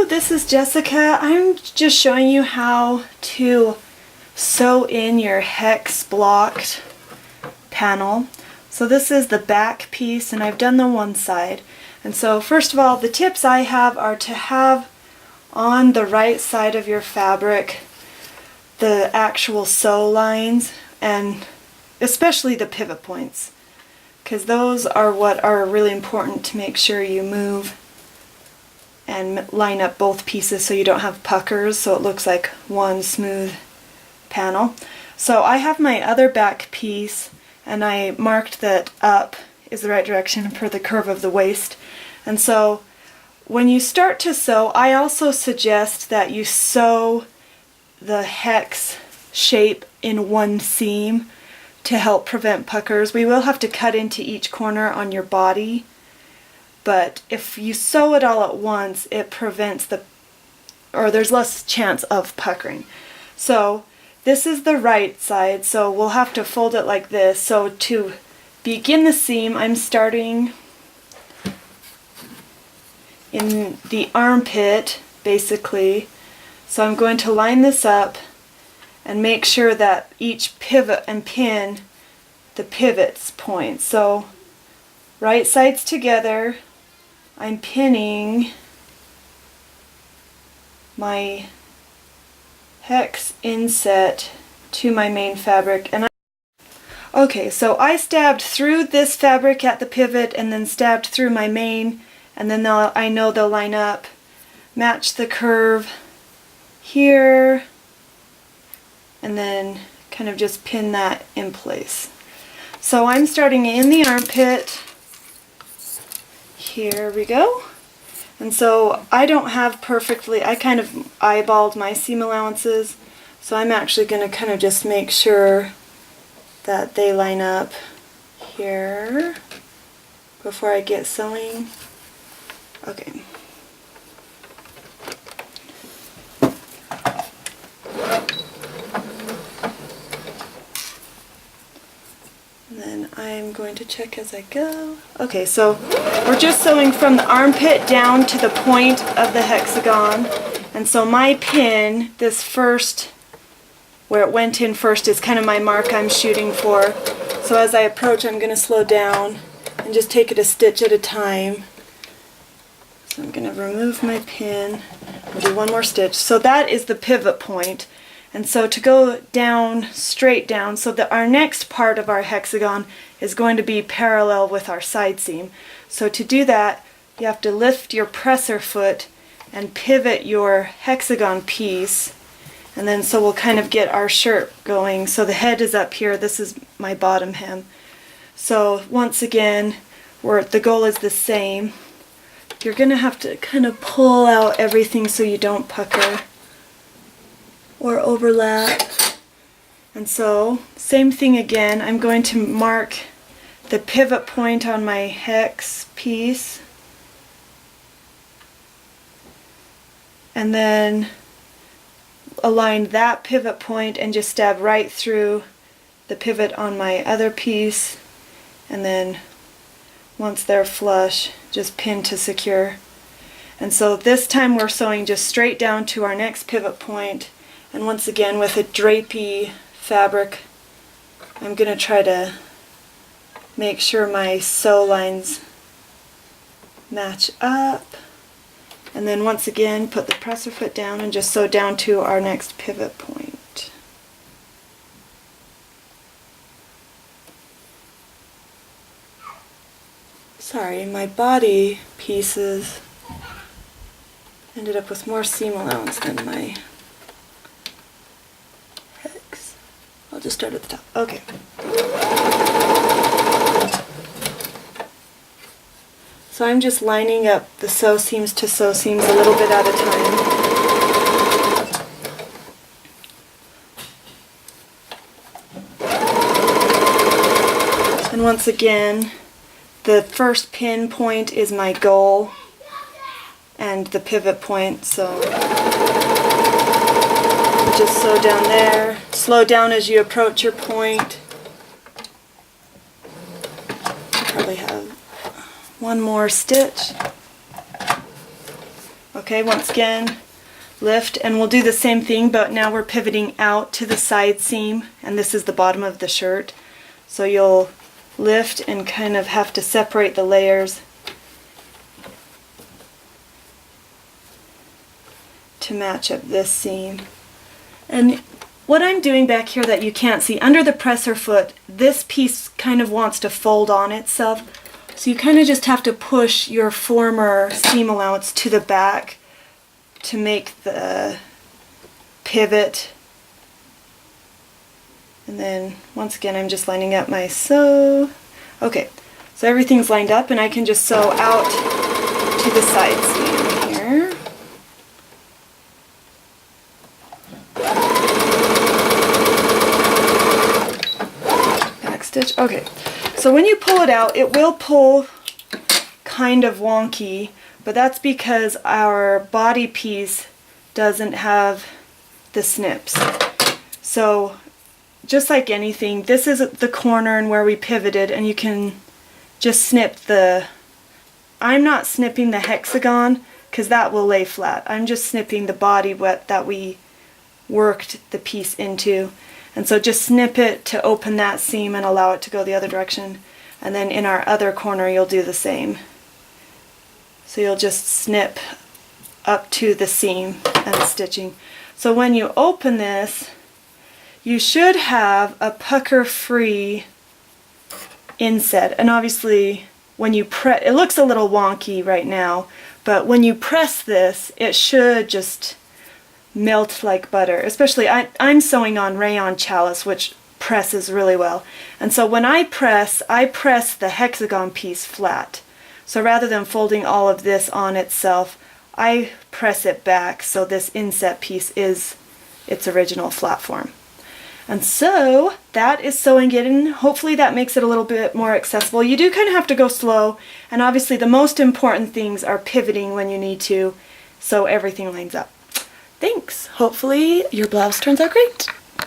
Hello, this is Jessica. I'm just showing you how to sew in your hex blocked panel. So this is the back piece and I've done the one side. And so first of all, the tips I have are to have on the right side of your fabric the actual sew lines, and especially the pivot points, because those are what are really important to make sure you move and line up both pieces so you don't have puckers, so it looks like one smooth panel. So I have my other back piece and I marked that up is the right direction for the curve of the waist. And so when you start to sew, I also suggest that you sew the hex shape in one seam to help prevent puckers. We will have to cut into each corner on your body, but if you sew it all at once, it prevents there's less chance of puckering. So this is the right side, so we'll have to fold it like this. So to begin the seam, I'm starting in the armpit, basically. So I'm going to line this up and make sure that each pivot and pin the pivots point. So right sides together, I'm pinning my hex inset to my main fabric. And okay, so I stabbed through this fabric at the pivot and then stabbed through my main, and then I know they'll line up, match the curve here, and then kind of just pin that in place. So I'm starting in the armpit. Here we go. And so I don't have perfectly, I kind of eyeballed my seam allowances, so I'm actually going to kind of just make sure that they line up here before I get sewing. Okay. And then I'm going to check as I go. Okay, so we're just sewing from the armpit down to the point of the hexagon. And so my pin, this first, where it went in first, is kind of my mark I'm shooting for. So as I approach, I'm going to slow down and just take it a stitch at a time. So I'm going to remove my pin and do one more stitch. So that is the pivot point. And so to go down, straight down, so that our next part of our hexagon is going to be parallel with our side seam. So to do that, you have to lift your presser foot and pivot your hexagon piece. And then so we'll kind of get our shirt going. So the head is up here, this is my bottom hem. So once again, the goal is the same. You're going to have to kind of pull out everything so you don't pucker or overlap. And so, same thing again, I'm going to mark the pivot point on my hex piece, and then align that pivot point and just stab right through the pivot on my other piece, and then once they're flush, just pin to secure. And so this time we're sewing just straight down to our next pivot point. And once again, with a drapey fabric, I'm going to try to make sure my sew lines match up. And then once again, put the presser foot down and just sew down to our next pivot point. Sorry, my body pieces ended up with more seam allowance than my hex. I'll just start at the top. Okay. So I'm just lining up the sew seams to sew seams a little bit at a time. And once again, the first pin point is my goal and the pivot point, so just sew down there. Slow down as you approach your point. Probably have one more stitch. Okay. Okay, once again, lift, and we'll do the same thing, but now we're pivoting out to the side seam, and this is the bottom of the shirt. So you'll lift and kind of have to separate the layers to match up this seam. And what I'm doing back here that you can't see, under the presser foot, this piece kind of wants to fold on itself. So you kind of just have to push your former seam allowance to the back to make the pivot. And then once again, I'm just lining up my sew. Okay, so everything's lined up and I can just sew out to the side seam here. Back stitch. Okay, so when you pull it out, it will pull kind of wonky, but that's because our body piece doesn't have the snips. So just like anything, this is the corner and where we pivoted, and you can just snip the, I'm not snipping the hexagon because that will lay flat. I'm just snipping the body that we worked the piece into. And so just snip it to open that seam and allow it to go the other direction. And then in our other corner you'll do the same. So you'll just snip up to the seam and the stitching. So when you open this, you should have a pucker-free inset. And obviously when you press, it looks a little wonky right now, but when you press this, it should just melt like butter. Especially I'm sewing on rayon challis, which presses really well. And so when I press the hexagon piece flat. So rather than folding all of this on itself, I press it back so this inset piece is its original flat form. And so that is sewing it in. Hopefully that makes it a little bit more accessible. You do kind of have to go slow, and obviously the most important things are pivoting when you need to, so everything lines up. Thanks. Hopefully your blouse turns out great.